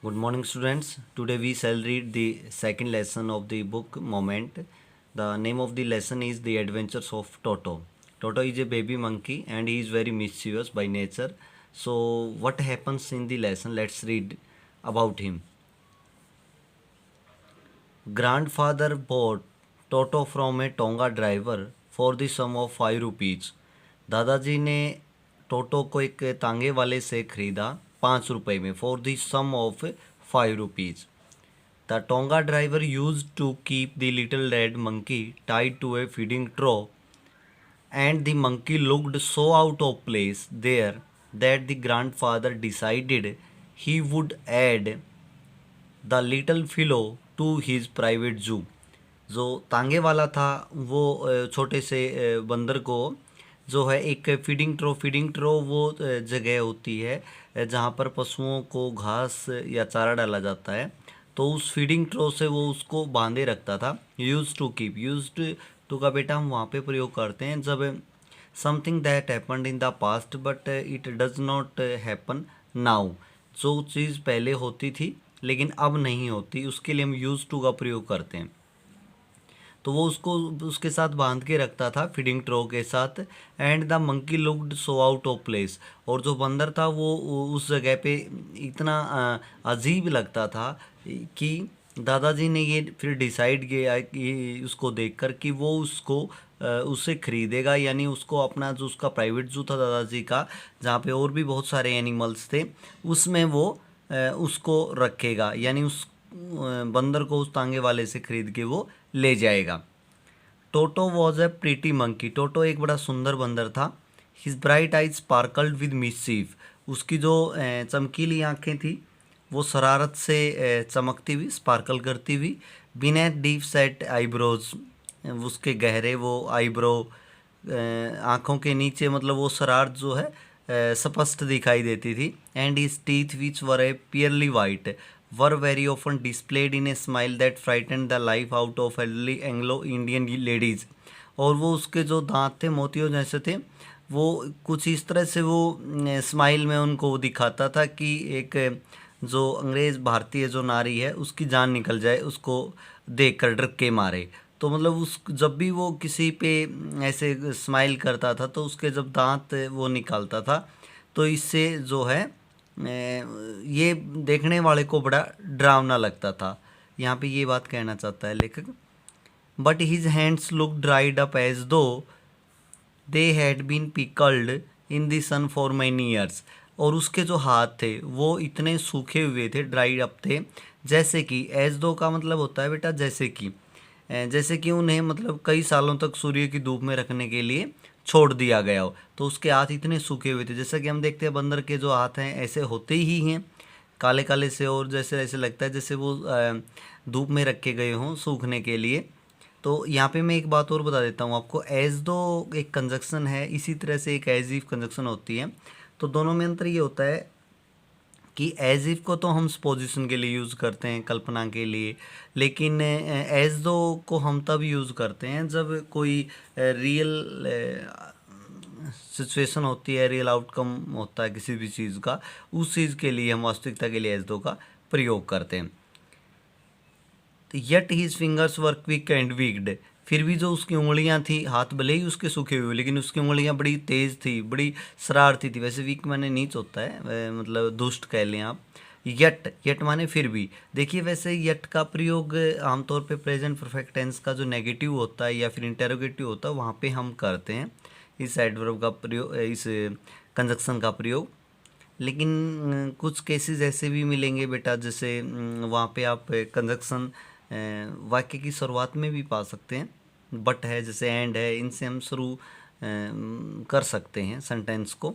Good morning, students. Today we shall read the second lesson of the book Moment. The name of the lesson is The Adventures of Toto. Toto is a baby monkey and he is very mischievous by nature. So, what happens in the lesson? Let's read about him. Grandfather bought Toto from a Tonga driver for the sum of 5 rupees. दादाजी ने टोटो को एक तांगे वाले से खरीदा 5 रुपए में for the sum of 5 rupees. The Tonga driver used to keep the little red monkey tied to a feeding trough, and the monkey looked so out of place there that the grandfather decided he would add the little फिलो to his private जू. जो तांगे वाला था वो छोटे से बंदर को जो है एक फीडिंग ट्रो वो जगह होती है जहाँ पर पशुओं को घास या चारा डाला जाता है. तो उस फीडिंग ट्रो से वो उसको बांधे रखता था. यूज टू का बेटा हम वहाँ पे प्रयोग करते हैं जब something that happened in the past but it does not happen now. जो चीज़ पहले होती थी लेकिन अब नहीं होती, उसके लिए हम यूज टू का प्रयोग करते हैं. तो वो उसको उसके साथ बांध के रखता था फीडिंग ट्रो के साथ. And the monkey looked so out of place. और जो बंदर था वो उस जगह पे इतना अजीब लगता था कि दादाजी ने ये फिर डिसाइड किया कि उसको देखकर कि वो उससे खरीदेगा, यानी उसको अपना जो उसका प्राइवेट जू था दादाजी का, जहाँ पे और भी बहुत सारे एनिमल्स थे, उसमें वो उसको रखेगा, यानी उस बंदर को उस तांगे वाले से खरीद के वो ले जाएगा. Toto was a pretty monkey. टोटो एक बड़ा सुंदर बंदर था. His bright eyes sparkled with mischief. उसकी जो चमकीली आंखें थी वो शरारत से चमकती हुई, स्पार्कल करती हुई. Beneath deep set eyebrows. उसके गहरे वो आईब्रो, आँखों के नीचे मतलब वो शरारत जो है स्पष्ट दिखाई देती थी. And his teeth which were A पियरली white were very often displayed in a smile that frighten the life out of elderly Anglo Indian ladies. और वो उसके जो दांत थे मोतियों जैसे थे, वो कुछ इस तरह से वो स्माइल में उनको दिखाता था कि एक जो अंग्रेज़ भारतीय जो नारी है उसकी जान निकल जाए उसको देख कर डर के मारे. तो मतलब उस जब भी वो किसी पे ऐसे स्माइल करता था तो उसके जब दांत वो निकालता था तो इससे जो है ये देखने वाले को बड़ा डरावना लगता था. यहाँ पे ये बात कहना चाहता है लेखक. But his hands look dried up as दो they had been pickled in the sun for many years. और उसके जो हाथ थे वो इतने सूखे हुए थे, ड्राइड अप थे, जैसे कि एज दो का मतलब होता है बेटा जैसे कि उन्हें मतलब कई सालों तक सूर्य की धूप में रखने के लिए छोड़ दिया गया हो. तो उसके हाथ इतने सूखे हुए थे, जैसा कि हम देखते हैं बंदर के जो हाथ हैं ऐसे होते ही हैं काले काले से, और जैसे ऐसे लगता है जैसे वो धूप में रखे गए हों सूखने के लिए. तो यहाँ पे मैं एक बात और बता देता हूँ आपको. एज दो एक कंजक्शन है, इसी तरह से एक एज इफ कंजक्शन होती है. तो दोनों में अंतर ये होता है कि एज इफ को तो हम पोजीशन के लिए यूज़ करते हैं, कल्पना के लिए, लेकिन एज दो को हम तब यूज़ करते हैं जब कोई रियल सिचुएशन होती है, रियल आउटकम होता है किसी भी चीज़ का, उस चीज़ के लिए हम वास्तविकता के लिए एज दो का प्रयोग करते हैं. Yet his fingers were quick and वीक्ड. फिर भी जो उसकी उंगलियां थी, हाथ भले ही उसके सूखे हुए लेकिन उसकी उंगलियां बड़ी तेज़ थी, बड़ी शरारती थी. वैसे वीक माने नीच होता है, मतलब दुष्ट कह लें आप. यट माने फिर भी. देखिए वैसे यट का प्रयोग आमतौर पे प्रेजेंट परफेक्ट टेंस का जो नेगेटिव होता है या फिर इंटेरोगेटिव होता है वहाँ पे हम करते हैं इस एडवर्ब का प्रयोग, इस कंजक्शन का प्रयोग. लेकिन कुछ केसेस ऐसे भी मिलेंगे बेटा जैसे वहाँ पे आप कंजक्शन वाक्य की शुरुआत में भी पा सकते हैं. बट है, जैसे एंड है, इनसे हम शुरू कर सकते हैं सेंटेंस को.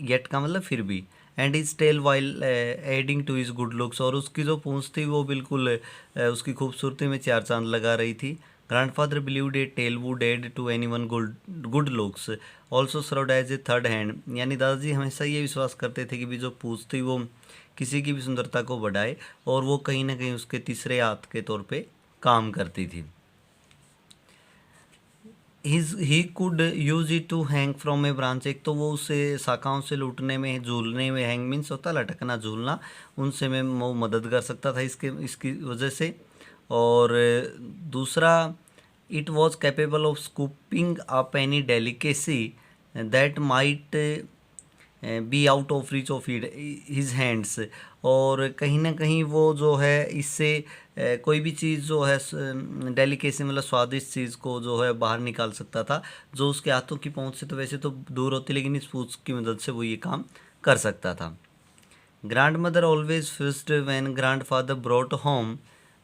येट का मतलब फिर भी. And is tail while adding to is good looks. और उसकी जो पूंछ थी वो बिल्कुल उसकी खूबसूरती में चार चांद लगा रही थी. Grandfather believed a tail would add to anyone good looks also served as a third hand. यानी दादाजी हमेशा ये विश्वास करते थे कि भी जो पूंछ थी वो किसी की भी सुंदरता को बढ़ाए और वो कहीं ना कहीं उसके तीसरे हाथ के तौर पे काम करती थी. He could use it to hang from a branch. एक तो वो उसे शाखाओं से लूटने में, झूलने में, हैंग मीन्स होता है लटकना, झूलना, उनसे मैं वो मदद कर सकता था इसकी वजह से। और दूसरा, it was capable of scooping up any delicacy that might be out of reach of his hands. और कहीं ना कहीं वो जो है इससे कोई भी चीज़ जो है डेलिकेसी मतलब स्वादिष्ट चीज़ को जो है बाहर निकाल सकता था, जो उसके हाथों की पहुंच से तो वैसे तो दूर होती, लेकिन इस पूछ की मदद से वो ये काम कर सकता था। Grandmother always fussed when grandfather brought home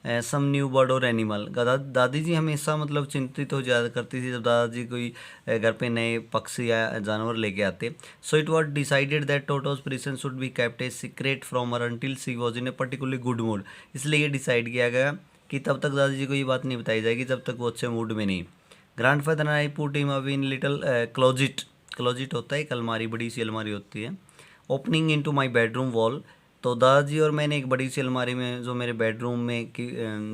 some new bird और एनिमल। दादी जी हमेशा मतलब चिंतित हो जाया करती थी जब दादाजी कोई घर पे नए पक्षी या जानवर लेके आते। So it was decided that टोटोज presence should be kept a secret from her until she was in A particularly good mood. इसलिए ये डिसाइड किया गया कि तब तक दादी जी को ये बात नहीं बताई जाएगी जब तक वो अच्छे मूड में नहीं। Grand father and I put him away in little क्लोजिट। क्लोजिट होता है एक अलमारी, बड़ी सी अलमारी होती है, opening into my bedroom wall. तो दादाजी और मैंने एक बड़ी सी अलमारी में जो मेरे बेडरूम में की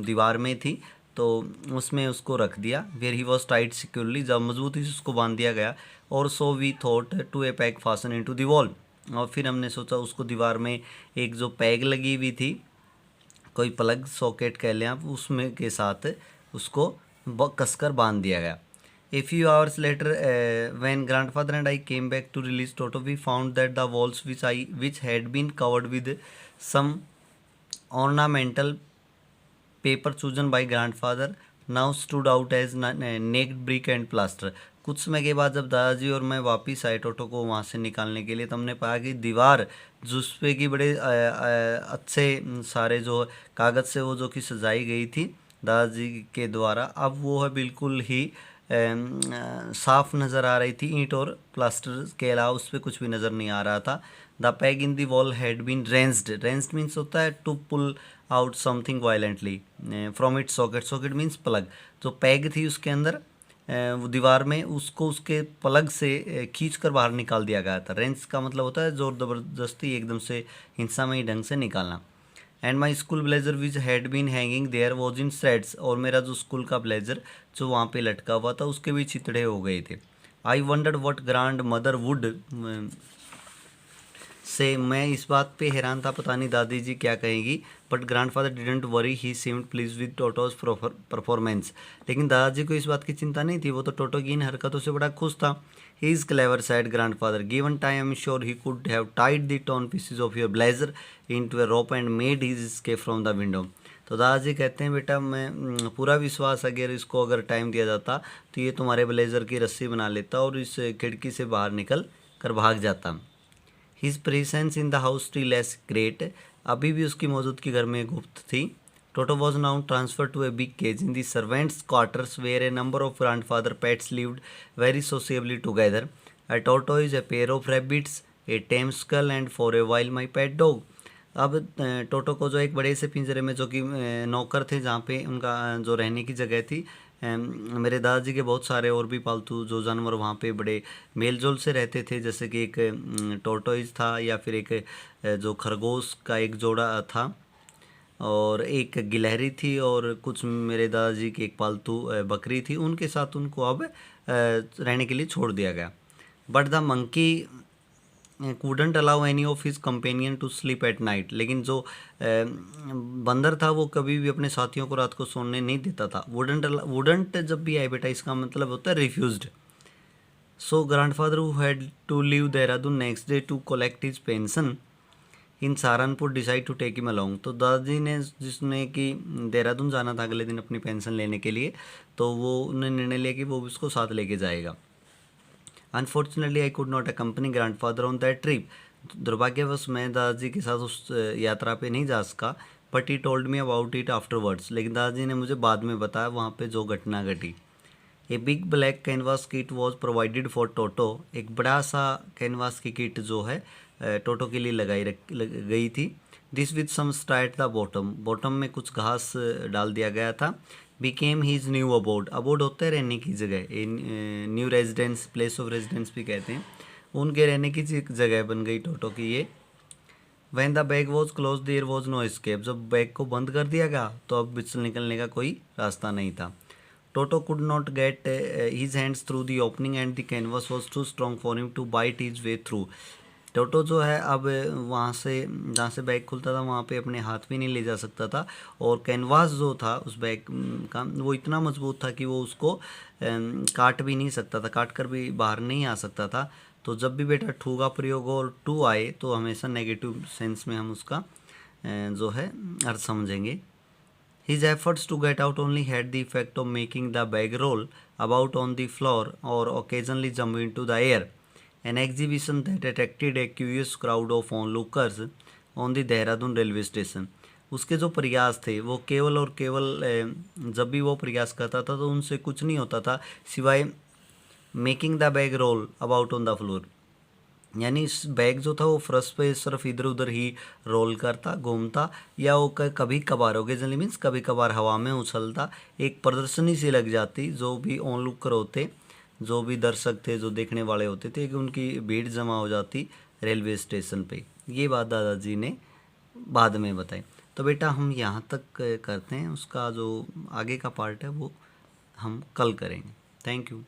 दीवार में थी, तो उसमें उसको रख दिया। Where he was tied securely, जब मजबूती से उसको बांध दिया गया। और so we thought to a peg fasten into the wall. और फिर हमने सोचा उसको दीवार में एक जो पैग लगी हुई थी, कोई प्लग सॉकेट कह लें आप, उसमें के साथ उसको कसकर बांध दिया गया। A few hours later, when grandfather and I came back to release Toto, we found that the walls which had been covered with some ornamental paper chosen by grandfather now stood out as naked brick and plaster। कुछ समय के बाद जब दादाजी और मैं वापस आए टोटो को वहाँ से निकालने के लिए, तो हमने पाया कि दीवार जिस पे कि बड़े अच्छे सारे जो कागज़ से वो जो कि सजाई गई थी दादाजी के द्वारा, अब वो है बिल्कुल ही साफ नज़र आ रही थी। ईंट और प्लास्टर के अलावा उस पर कुछ भी नज़र नहीं आ रहा था। The peg in the wall had been wrenched. Wrenched means होता है to pull out something violently from it socket. Socket means plug. जो पैग थी उसके अंदर वो दीवार में, उसको उसके प्लग से खींच कर बाहर निकाल दिया गया था। रेंज का मतलब होता है जोर ज़बरदस्ती एकदम से हिंसामयी ढंग से निकालना। And my school blazer which had been hanging there was in threads. और मेरा जो स्कूल का ब्लेजर जो वहाँ पे लटका हुआ था उसके भी छितड़े हो गए थे। आई wandered what grand mother would say. मैं इस बात पे हैरान था, पता नहीं दादी जी क्या कहेगी। But grand father didn't worry, he seemed please with टोटोज performance. लेकिन दादाजी को इस बात की चिंता नहीं थी, वो तो टोटो की इन हरकतों से बड़ा खुश था। He is clever said grandfather, given time I am sure he could have tied the torn pieces of your blazer into a rope and made his escape from the window। तो दादाजी कहते हैं बेटा मैं पूरा विश्वास, अगर इसको अगर टाइम दिया जाता तो ये तुम्हारे ब्लेजर की रस्सी बना लेता और इस खिड़की से बाहर निकल कर भाग जाता। His presence in the house still less great. अभी भी उसकी मौजूदगी घर में गुप्त थी। Toto was now transferred to a big cage in the servants' quarters where a number of grandfather pets lived very sociably together. A tortoise, a pair of rabbits, a tame skull, and for a while my pet dog। अब टोटो को जो एक बड़े से पिंजरे में, जो कि नौकर थे, जहाँ पे उनका जो रहने की जगह थी, मेरे दादाजी के बहुत सारे और भी पालतू जो जानवर वहाँ पे बड़े मेल जोल से रहते थे, जैसे कि एक टोटोइज था, या फिर एक जो खरगोश का एक जोड़ा था, और एक गिलहरी थी, और कुछ मेरे दादाजी की एक पालतू बकरी थी। उनके साथ उनको अब रहने के लिए छोड़ दिया गया। But the monkey कूडंट allow any of his companion to sleep at night. लेकिन जो बंदर था वो कभी भी अपने साथियों को रात को सोने नहीं देता था। वुडंट जब भी आए बेटा, इसका मतलब होता है refused. So grandfather who had to leave Dehradun next day to collect his pension in Saharanpur decide to take him along. तो दादाजी ने, जिसने कि देहरादून जाना था अगले दिन अपनी पेंशन लेने के लिए, तो वो उन्होंने निर्णय लिया कि वो उसको साथ लेके जाएगा। Unfortunately I could not accompany grandfather on that trip. दुर्भाग्यवश मैं दादाजी के साथ उस यात्रा पे नहीं जा सका। But he told me about it afterwards. लेकिन दादाजी ने मुझे बाद में बताया वहाँ पे जो घटना घटी। A big black canvas kit was provided for Toto. एक बड़ा सा कैनवास की किट जो है टोटो के लिए गई थी। This with some straw at the bottom. Bottom में कुछ घास डाल दिया गया था। Became his new abode. Abode होता है रहने की जगह, new residence, place of residence भी कहते हैं। उनके रहने की जगह बन गई टोटो की ये। When the bag was close there was no escape. जब बैग को बंद कर दिया गया तो अब बिचल निकलने का कोई रास्ता नहीं था। Toto could not get his hands through the opening and the canvas was too strong for him to bite his way through. टोटो जो है अब वहाँ से जहाँ से बैग खुलता था वहाँ पे अपने हाथ भी नहीं ले जा सकता था, और कैनवास जो था उस बैग का वो इतना मजबूत था कि वो उसको काट भी नहीं सकता था, काट कर भी बाहर नहीं आ सकता था। तो जब भी बेटा टू का प्रयोग और टू आए तो हमेशा नेगेटिव सेंस में हम उसका जो है अर्थ समझेंगे। His efforts to get out only had the effect of making the bag roll about on the floor or occasionally jump into the air, an exhibition that attracted a curious crowd of onlookers on the Dehradun railway station. उसके जो प्रयास थे वो केवल और केवल जब भी वो प्रयास करता था तो उनसे कुछ नहीं होता था सिवाय making the bag roll about on the floor, यानी इस बैग जो था वो फर्श पे सिर्फ इधर उधर ही रोल करता, घूमता, या वो कभी कभार ओकेजनली मीन्स कभी कभार हवा में उछलता। एक प्रदर्शनी सी लग जाती, जो भी ऑन लुकर होते, जो भी दर्शक थे, जो देखने वाले होते थे, कि उनकी भीड़ जमा हो जाती रेलवे स्टेशन पे। ये बात दादाजी ने बाद में बताई। तो बेटा हम यहाँ तक करते हैं, उसका जो आगे का पार्ट है वो हम कल करेंगे। Thank you.